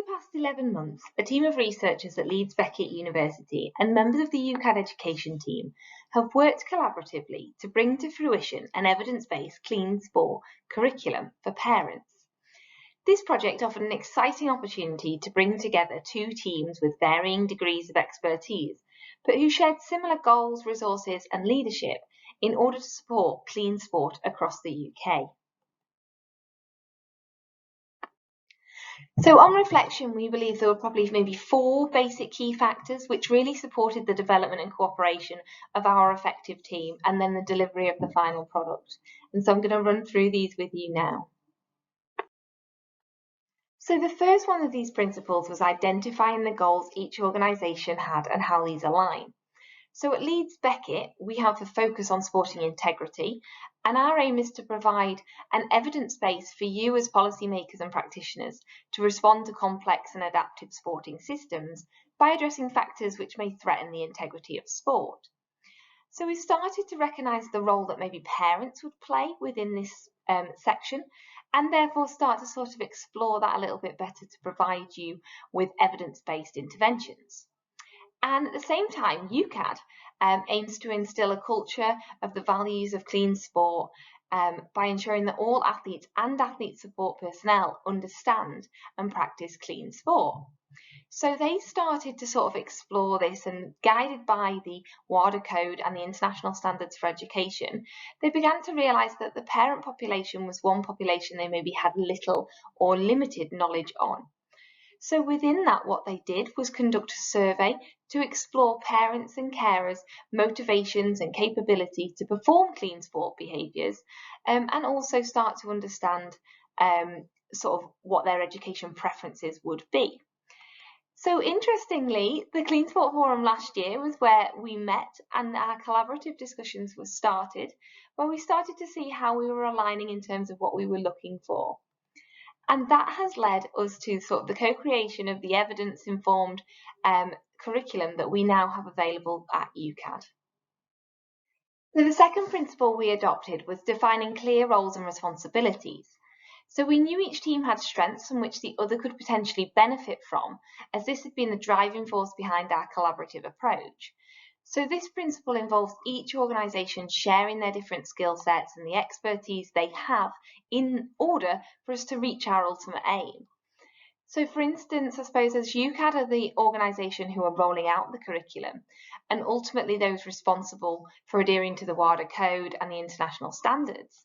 past 11 months, a team of researchers at Leeds Beckett University and members of the UCAD education team have worked collaboratively to bring to fruition an evidence-based clean sport curriculum for parents. This project offered an exciting opportunity to bring together two teams with varying degrees of expertise, but who shared similar goals, resources and leadership in order to support clean sport across the UK. So on reflection, we believe there were probably maybe 4 basic key factors which really supported the development and cooperation of our effective team and then the delivery of the final product. And so I'm going to run through these with you now. So the first one of these principles was identifying the goals each organisation had and how these align. So at Leeds Beckett, we have a focus on sporting integrity, and our aim is to provide an evidence base for you as policymakers and practitioners to respond to complex and adaptive sporting systems by addressing factors which may threaten the integrity of sport. So we started to recognise the role that maybe parents would play within this section, and therefore start to sort of explore that a little bit better to provide you with evidence-based interventions. And at the same time, UCAD aims to instill a culture of the values of clean sport by ensuring that all athletes and athlete support personnel understand and practice clean sport. So they started to sort of explore this, and guided by the WADA code and the International Standards for Education, they began to realise that the parent population was one population they maybe had little or limited knowledge on. So within that, what they did was conduct a survey to explore parents and carers' motivations and capability to perform clean sport behaviours, and also start to understand sort of what their education preferences would be. So interestingly, the Clean Sport Forum last year was where we met and our collaborative discussions were started, where we started to see how we were aligning in terms of what we were looking for. And that has led us to sort of the co-creation of the evidence-informed curriculum that we now have available at UCAD. So the second principle we adopted was defining clear roles and responsibilities. So we knew each team had strengths from which the other could potentially benefit from, as this had been the driving force behind our collaborative approach. So this principle involves each organisation sharing their different skill sets and the expertise they have in order for us to reach our ultimate aim. So for instance, I suppose as UCAD are the organisation who are rolling out the curriculum, and ultimately those responsible for adhering to the WADA code and the international standards,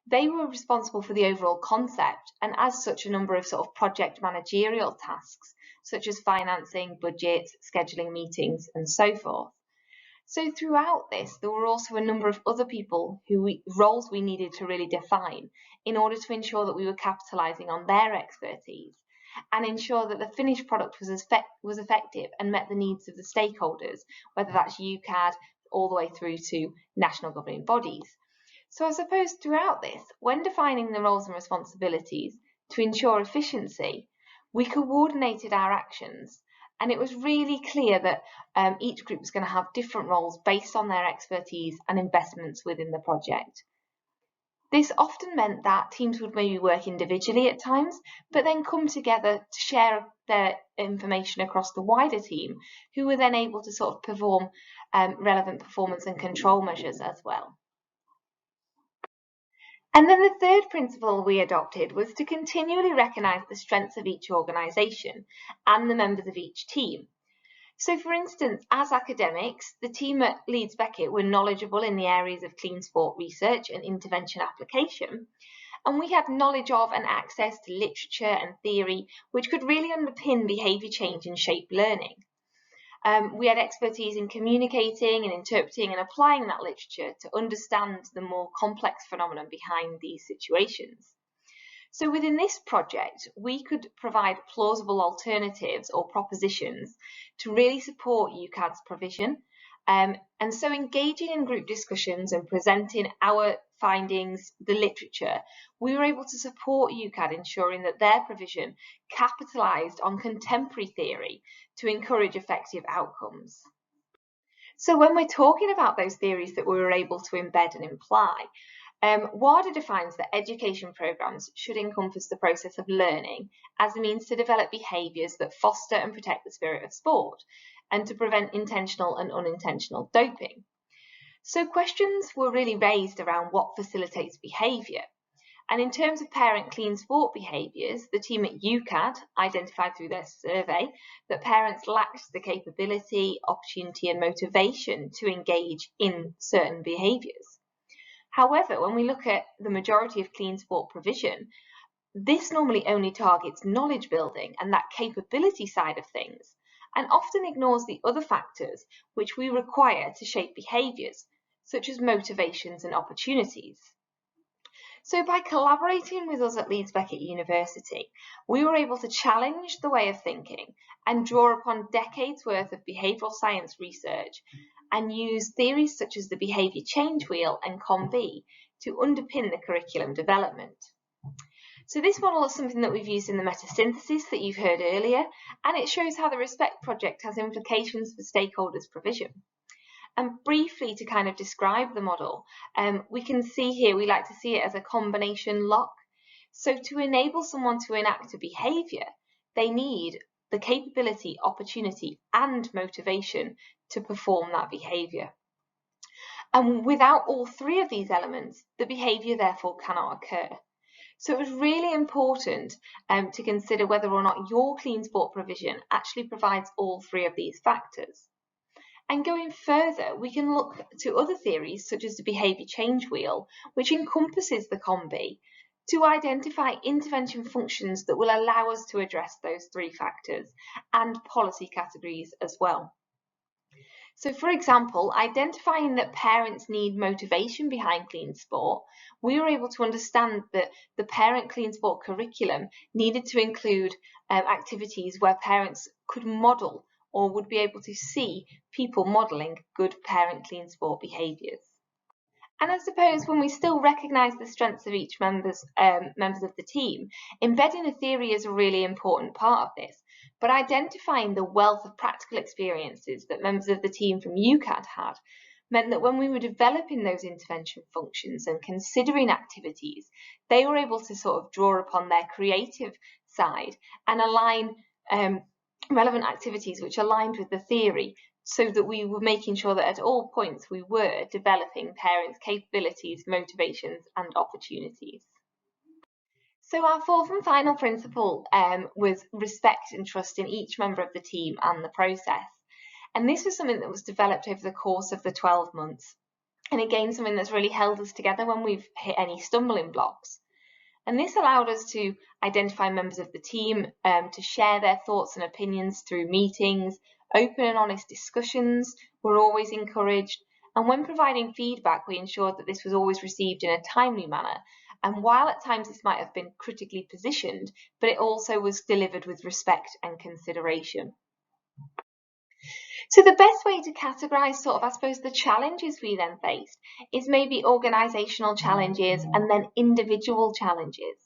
they were responsible for the overall concept, and as such a number of sort of project managerial tasks, such as financing, budgets, scheduling meetings and so forth. So throughout this, there were also a number of other people roles we needed to really define in order to ensure that we were capitalising on their expertise and ensure that the finished product was effective and met the needs of the stakeholders, whether that's UCAD all the way through to national governing bodies. So I suppose throughout this, when defining the roles and responsibilities to ensure efficiency, we coordinated our actions, and it was really clear that each group was going to have different roles based on their expertise and investments within the project. This often meant that teams would maybe work individually at times, but then come together to share their information across the wider team, who were then able to sort of perform relevant performance and control measures as well. And then the third principle we adopted was to continually recognise the strengths of each organisation and the members of each team. So for instance, as academics, the team at Leeds Beckett were knowledgeable in the areas of clean sport research and intervention application, and we had knowledge of and access to literature and theory which could really underpin behaviour change and shape learning. We had expertise in communicating and interpreting and applying that literature to understand the more complex phenomenon behind these situations. So within this project, we could provide plausible alternatives or propositions to really support UCAD's provision. And so engaging in group discussions and presenting our findings, the literature, we were able to support UCAD ensuring that their provision capitalised on contemporary theory to encourage effective outcomes. So when we're talking about those theories that we were able to embed and imply, WADA defines that education programmes should encompass the process of learning as a means to develop behaviours that foster and protect the spirit of sport and to prevent intentional and unintentional doping. So questions were really raised around what facilitates behaviour. And in terms of parent clean sport behaviours, the team at UCAD identified through their survey that parents lacked the capability, opportunity and motivation to engage in certain behaviours. However, when we look at the majority of clean sport provision, this normally only targets knowledge building and that capability side of things, and often ignores the other factors which we require to shape behaviours, such as motivations and opportunities. So by collaborating with us at Leeds Beckett University, we were able to challenge the way of thinking and draw upon decades worth of behavioural science research and use theories such as the behaviour change wheel and COM-B to underpin the curriculum development. So this model is something that we've used in the meta-synthesis that you've heard earlier, and it shows how the RESPECT project has implications for stakeholders' provision. And briefly to kind of describe the model, we can see here, we like to see it as a combination lock. So to enable someone to enact a behaviour, they need the capability, opportunity and motivation to perform that behaviour. And without all three of these elements, the behaviour therefore cannot occur. So it was really important to consider whether or not your clean sport provision actually provides all three of these factors. And going further, we can look to other theories such as the behaviour change wheel, which encompasses the COM-B, to identify intervention functions that will allow us to address those three factors and policy categories as well. So for example, identifying that parents need motivation behind clean sport, we were able to understand that the parent clean sport curriculum needed to include activities where parents could model or would be able to see people modelling good parent clean sport behaviours. And I suppose when we still recognise the strengths of each members of the team, embedding a theory is a really important part of this, but identifying the wealth of practical experiences that members of the team from UCAD had meant that when we were developing those intervention functions and considering activities, they were able to sort of draw upon their creative side and align relevant activities which aligned with the theory, so that we were making sure that at all points we were developing parents' capabilities, motivations and opportunities. So our fourth and final principle was respect and trust in each member of the team and the process. And this was something that was developed over the course of the 12 months. And again, something that's really held us together when we've hit any stumbling blocks. And this allowed us to identify members of the team to share their thoughts and opinions through meetings. Open and honest discussions were always encouraged. And when providing feedback, we ensured that this was always received in a timely manner. And while at times this might have been critically positioned, but it also was delivered with respect and consideration. So the best way to categorise sort of, I suppose, the challenges we then faced is maybe organisational challenges and then individual challenges.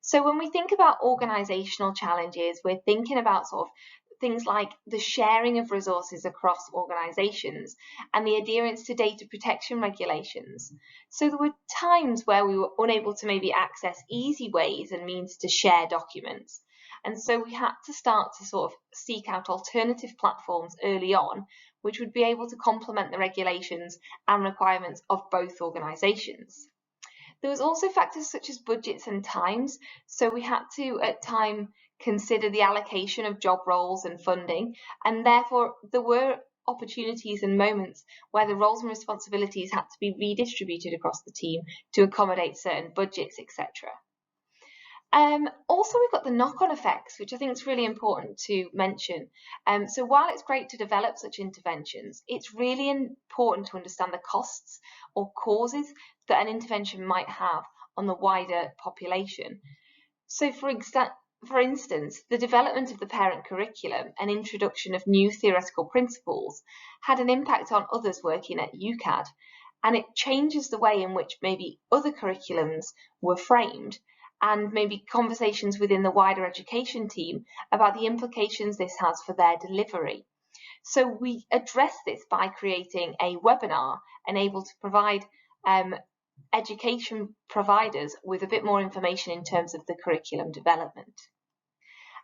So when we think about organisational challenges, we're thinking about sort of things like the sharing of resources across organisations and the adherence to data protection regulations. So there were times where we were unable to maybe access easy ways and means to share documents. And so we had to start to sort of seek out alternative platforms early on, which would be able to complement the regulations and requirements of both organisations. There was also factors such as budgets and times. So we had to, at time, consider the allocation of job roles and funding, and therefore there were opportunities and moments where the roles and responsibilities had to be redistributed across the team to accommodate certain budgets, etc. Also, we've got the knock-on effects, which I think is really important to mention. So while it's great to develop such interventions, it's really important to understand the costs or causes that an intervention might have on the wider population. So for instance, the development of the parent curriculum and introduction of new theoretical principles had an impact on others working at UCAD, and it changes the way in which maybe other curriculums were framed, and maybe conversations within the wider education team about the implications this has for their delivery. So we address this by creating a webinar and able to provide education providers with a bit more information in terms of the curriculum development.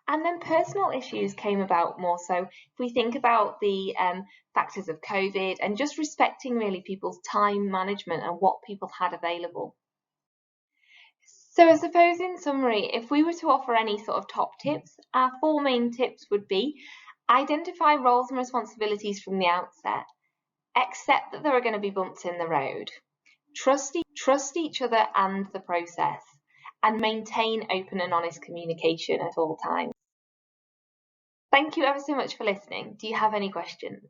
And then personal issues came about more so if we think about the factors of COVID and just respecting really people's time management and what people had available. So I suppose in summary, if we were to offer any sort of top tips, our 4 main tips would be identify roles and responsibilities from the outset, accept that there are going to be bumps in the road, trust each other and the process, and maintain open and honest communication at all times. Thank you ever so much for listening. Do you have any questions?